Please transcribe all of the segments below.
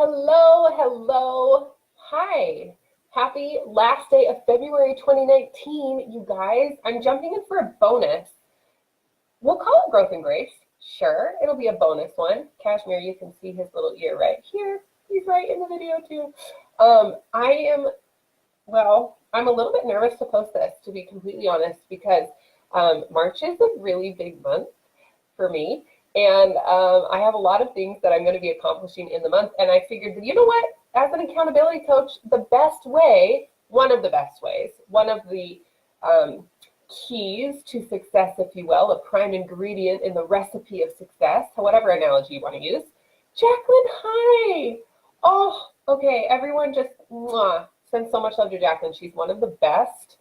Hello, hello. Hi. Happy last day of February 2019, you guys. I'm jumping in for a bonus. We'll call it Growth and Grace. Sure, it'll be a bonus one. Kashmir, you can see his little ear right here. He's right in the video too. I'm a little bit nervous to post this, to be completely honest, because March is a really big month for me. And I have a lot of things that I'm going to be accomplishing in the month. And I figured, you know what? As an accountability coach, the best way, one of the best ways, one of the keys to success, if you will, a prime ingredient in the recipe of success, whatever analogy you want to use. Jacqueline, hi. Oh, okay. Everyone just send so much love to Jacqueline. She's one of the best.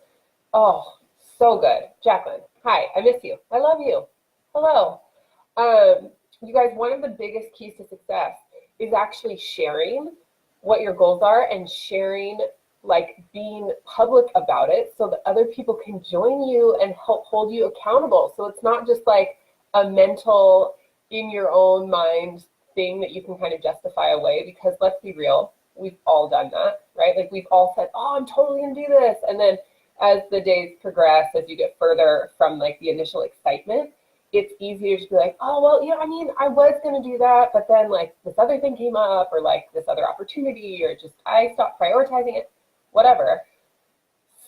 Oh, so good. Jacqueline, hi. I miss you. I love you. Hello. You guys, one of the biggest keys to success is actually sharing what your goals are and sharing, like being public about it so that other people can join you and help hold you accountable. So it's not just like a mental, in your own mind thing that you can kind of justify away, because let's be real, we've all done that, right? Like we've all said, oh, I'm totally gonna do this. And then as the days progress, as you get further from like the initial excitement, it's easier to be like, oh, well, yeah, I mean, I was going to do that, but then like this other thing came up, or like this other opportunity, or just I stopped prioritizing it, whatever.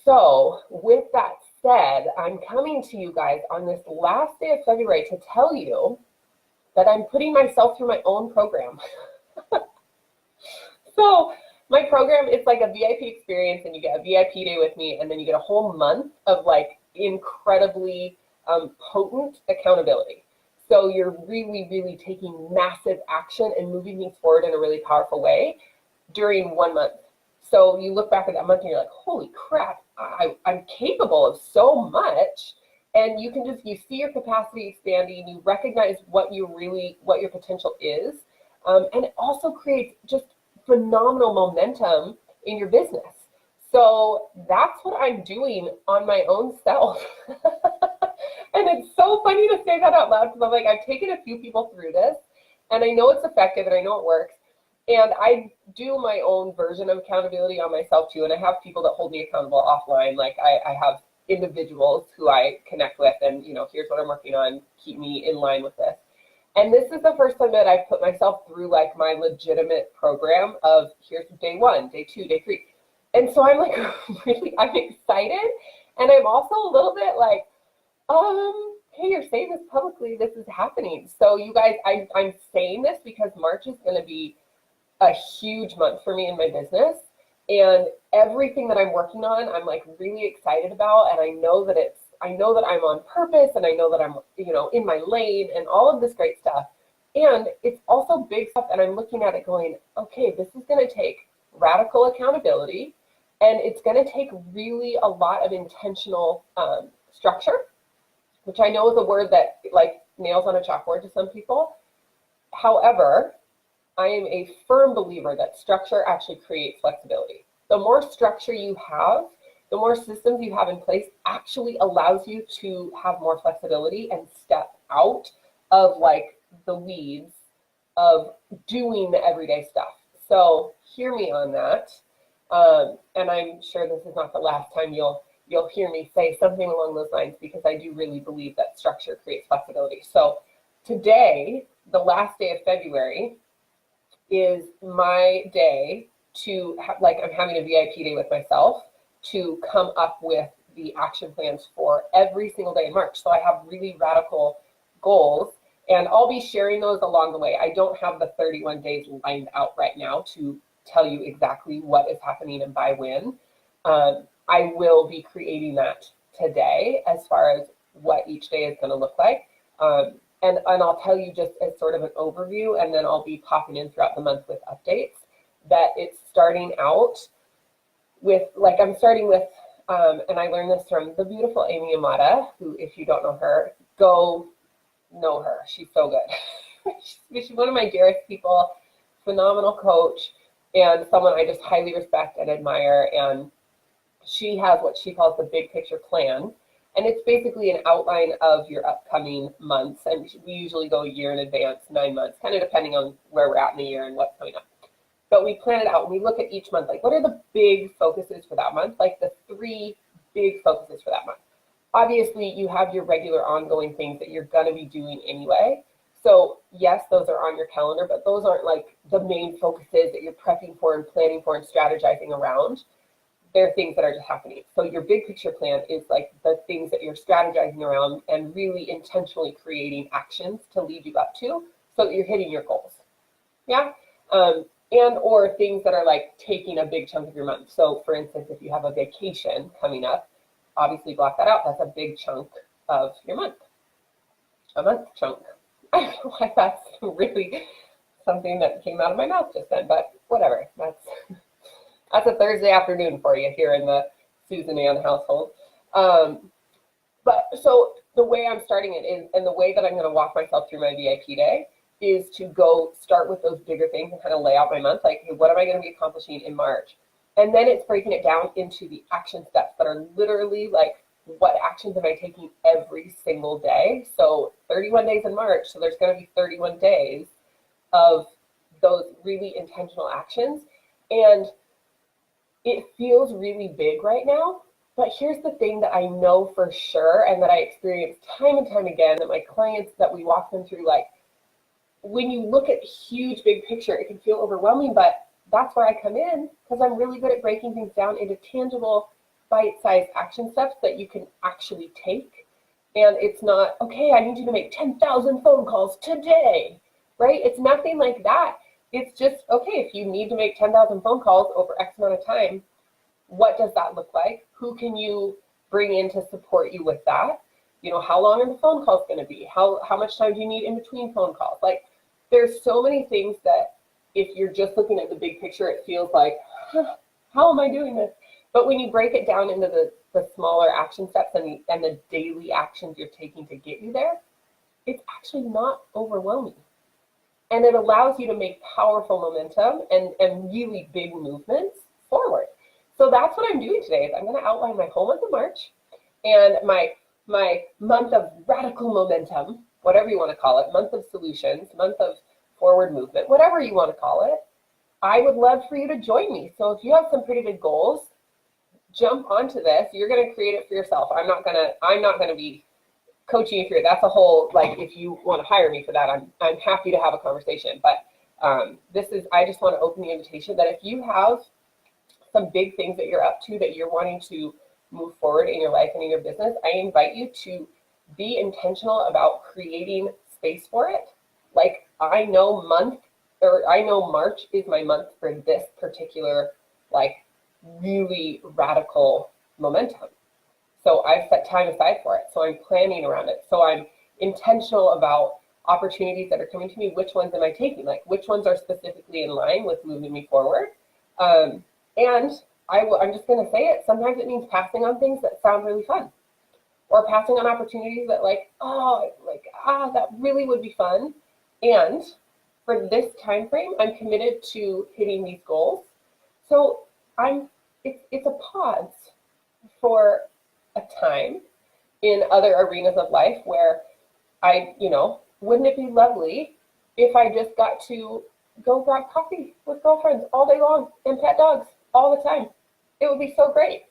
So with that said, I'm coming to you guys on this last day of February to tell you that I'm putting myself through my own program. So my program, it's like a VIP experience, and you get a VIP day with me, and then you get a whole month of like incredibly potent accountability. So you're really, really taking massive action and moving things forward in a really powerful way during 1 month. So you look back at that month and you're like, holy crap, I'm capable of so much. And you can just, you see your capacity expanding, you recognize what your potential is. And it also creates just phenomenal momentum in your business. So that's what I'm doing on my own self. And it's so funny to say that out loud, because I'm like, I've taken a few people through this, and I know it's effective, and I know it works. And I do my own version of accountability on myself too, and I have people that hold me accountable offline. Like I have individuals who I connect with, and you know, here's what I'm working on, keep me in line with this. And this is the first time that I've put myself through like my legitimate program of here's day 1, day 2, day 3. And so I'm like, really, I'm excited. And I'm also a little bit like, hey, you're saying this publicly, this is happening. So you guys, I'm saying this because March is going to be a huge month for me in my business. And everything that I'm working on, I'm like really excited about. And I know that I'm on purpose, and I know that I'm, you know, in my lane and all of this great stuff. And it's also big stuff. And I'm looking at it going, okay, this is going to take radical accountability. And it's going to take really a lot of intentional structure, which I know is a word that like nails on a chalkboard to some people. However, I am a firm believer that structure actually creates flexibility. The more structure you have, the more systems you have in place actually allows you to have more flexibility and step out of like the weeds of doing the everyday stuff. So hear me on that. And I'm sure this is not the last time you'll hear me say something along those lines, because I do really believe that structure creates flexibility. So today, the last day of February, is my day to, like I'm having a VIP day with myself to come up with the action plans for every single day in March. So I have really radical goals, and I'll be sharing those along the way. I don't have the 31 days lined out right now to tell you exactly what is happening and by when. I will be creating that today as far as what each day is going to look like. And I'll tell you just as sort of an overview, and then I'll be popping in throughout the month with updates, that it's starting out with, like I'm starting with, and I learned this from the beautiful Amy Amata, who, if you don't know her, go know her. She's so good. She's one of my dearest people, phenomenal coach, and someone I just highly respect and admire. And she has what she calls the big picture plan. And it's basically an outline of your upcoming months. And we usually go a year in advance, 9 months, kind of depending on where we're at in the year and what's coming up. but we plan it out and we look at each month, like what are the big focuses for that month, like the 3 big focuses for that month. Obviously, you have your regular ongoing things that you're going to be doing anyway. So yes, those are on your calendar, but those aren't like the main focuses that you're prepping for and planning for and strategizing around. They're things that are just happening. So your big picture plan is like the things that you're strategizing around and really intentionally creating actions to lead you up to so that you're hitting your goals. Yeah. And or things that are like taking a big chunk of your month. So for instance, if you have a vacation coming up, obviously block that out. That's a big chunk of your month. A month chunk. I don't know why that's really something that came out of my mouth just then, but whatever. That's a Thursday afternoon for you here in the Susan Ann household. But so the way I'm starting it is, and the way that I'm going to walk myself through my VIP day is to go start with those bigger things and kind of lay out my month, like, hey, what am I going to be accomplishing in March? And then it's breaking it down into the action steps that are literally like, what actions am I taking every single day? So 31 days in March, so there's going to be 31 days of those really intentional actions. And it feels really big right now, but here's the thing that I know for sure and that I experience time and time again, that my clients, that we walk them through, like when you look at huge big picture, it can feel overwhelming, but that's where I come in, because I'm really good at breaking things down into tangible, bite-sized action steps that you can actually take. And it's not, okay, I need you to make 10,000 phone calls today, right? It's nothing like that. It's just, okay, if you need to make 10,000 phone calls over X amount of time, what does that look like? Who can you bring in to support you with that? You know, how long are the phone calls going to be? How much time do you need in between phone calls? Like, there's so many things that if you're just looking at the big picture, it feels like, how am I doing this? But when you break it down into the smaller action steps and the daily actions you're taking to get you there, it's actually not overwhelming. And it allows you to make powerful momentum and really big movements forward. So that's what I'm doing today, is I'm going to outline my whole month of March and my month of radical momentum, whatever you want to call it, month of solutions, month of forward movement, whatever you want to call it. I would love for you to join me. So if you have some pretty big goals, jump onto this. You're going to create it for yourself. I'm not going to be coaching you through it. That's a whole, like, if you want to hire me for that, I'm happy to have a conversation. But I just want to open the invitation that if you have some big things that you're up to, that you're wanting to move forward in your life and in your business, I invite you to be intentional about creating space for it. Like, I know March is my month for this particular, like, really radical momentum. So I've set time aside for it. So I'm planning around it. So I'm intentional about opportunities that are coming to me. Which ones am I taking? Like, which ones are specifically in line with moving me forward? And I'm just going to say it. Sometimes it means passing on things that sound really fun, or passing on opportunities that that really would be fun. And for this time frame, I'm committed to hitting these goals. So it's a pause for a time in other arenas of life where wouldn't it be lovely if I just got to go grab coffee with girlfriends all day long and pet dogs all the time? It would be so great.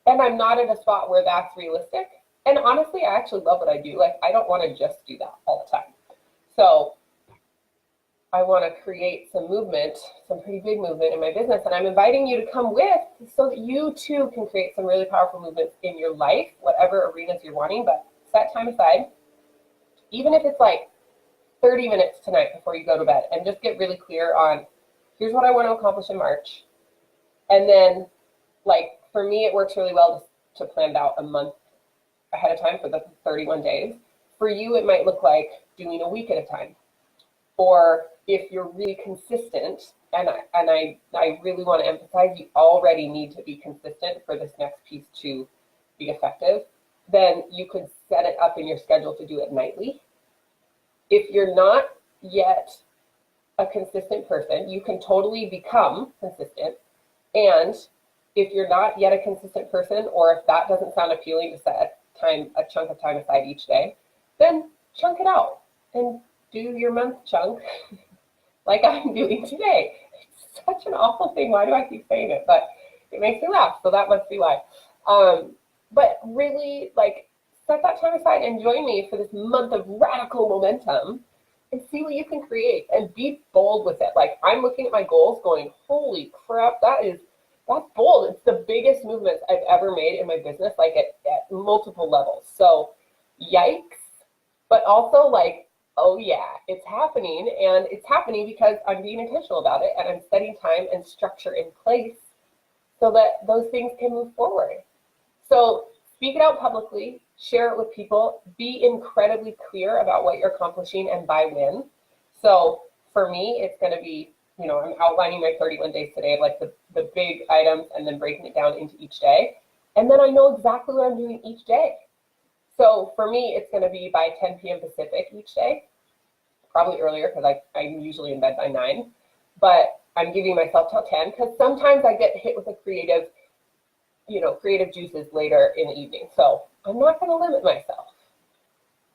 And I'm not in a spot where that's realistic. And honestly, I actually love what I do. Like, I don't want to just do that all the time. So I want to create some movement, some pretty big movement in my business. And I'm inviting you to come with so that you too can create some really powerful movements in your life, whatever arenas you're wanting. But set time aside, even if it's like 30 minutes tonight before you go to bed, and just get really clear on, here's what I want to accomplish in March. And then, like, for me, it works really well to plan it out a month ahead of time for the 31 days. For you, it might look like doing a week at a time. Or if you're really consistent, and I really want to emphasize, you already need to be consistent for this next piece to be effective, then you could set it up in your schedule to do it nightly. If you're not yet a consistent person, you can totally become consistent. And if you're not yet a consistent person, or if that doesn't sound appealing to set a chunk of time aside each day, then chunk it out and do your month chunk like I'm doing today. It's such an awful thing. Why do I keep saying it? But it makes me laugh, so that must be why. But really, like, set that time aside and join me for this month of radical momentum and see what you can create and be bold with it. Like, I'm looking at my goals going, holy crap, that's bold. It's the biggest movements I've ever made in my business, like at multiple levels. So yikes, but also like, oh yeah, it's happening, and it's happening because I'm being intentional about it and I'm setting time and structure in place so that those things can move forward. So speak it out publicly, share it with people, be incredibly clear about what you're accomplishing and by when. So for me, it's going to be, you know, I'm outlining my 31 days today of like the big items and then breaking it down into each day. And then I know exactly what I'm doing each day. So for me, it's going to be by 10 p.m. Pacific each day, probably earlier because I'm usually in bed by 9. But I'm giving myself till 10 because sometimes I get hit with a creative juices later in the evening. So I'm not going to limit myself.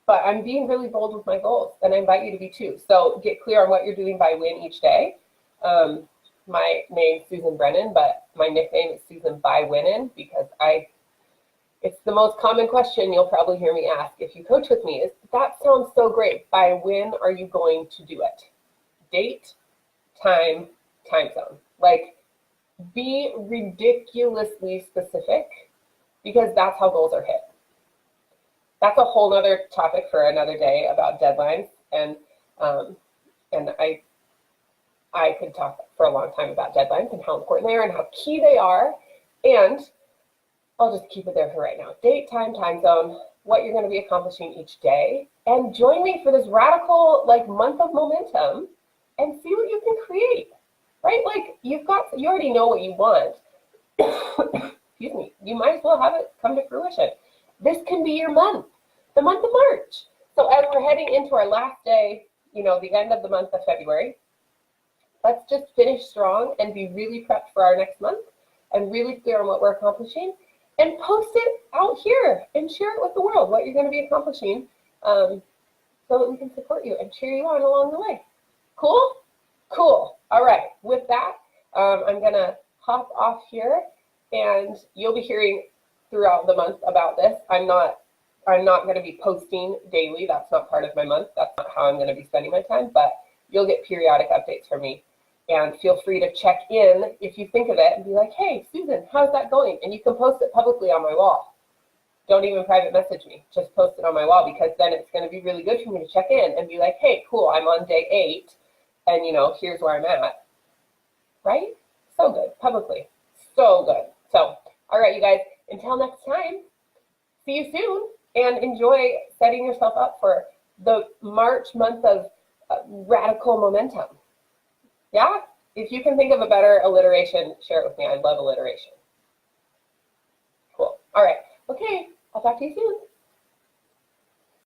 But I'm being really bold with my goals, and I invite you to be too. So get clear on what you're doing by when each day. My name's Susan Brennan, but my nickname is Susan by Winnin because it's the most common question you'll probably hear me ask if you coach with me is, that sounds so great. By when are you going to do it? Date, time zone. Like, be ridiculously specific because that's how goals are hit. That's a whole other topic for another day about deadlines, and I could talk for a long time about deadlines and how important they are and how key they are, and I'll just keep it there for right now. Date, time zone, what you're going to be accomplishing each day, and join me for this radical like month of momentum and see what you can create, right? Like you already know what you want. Excuse me. You might as well have it come to fruition. This can be your month, the month of March. So as we're heading into our last day, you know, the end of the month of February, let's just finish strong and be really prepped for our next month and really clear on what we're accomplishing and post it out here and share it with the world, what you're going to be accomplishing, so that we can support you and cheer you on along the way. Cool? Cool. All right. With that, I'm going to hop off here, and you'll be hearing throughout the month about this. I'm not going to be posting daily. That's not part of my month. That's not how I'm going to be spending my time, but you'll get periodic updates from me. And feel free to check in if you think of it and be like, hey, Susan, how's that going? And you can post it publicly on my wall. Don't even private message me. Just post it on my wall, because then it's going to be really good for me to check in and be like, hey, cool, I'm on day 8, and, you know, here's where I'm at. Right? So good. Publicly. So good. So, all right, you guys, until next time, see you soon, and enjoy setting yourself up for the March month of radical momentum. Yeah? If you can think of a better alliteration, share it with me. I love alliteration. Cool. All right. Okay. I'll talk to you soon.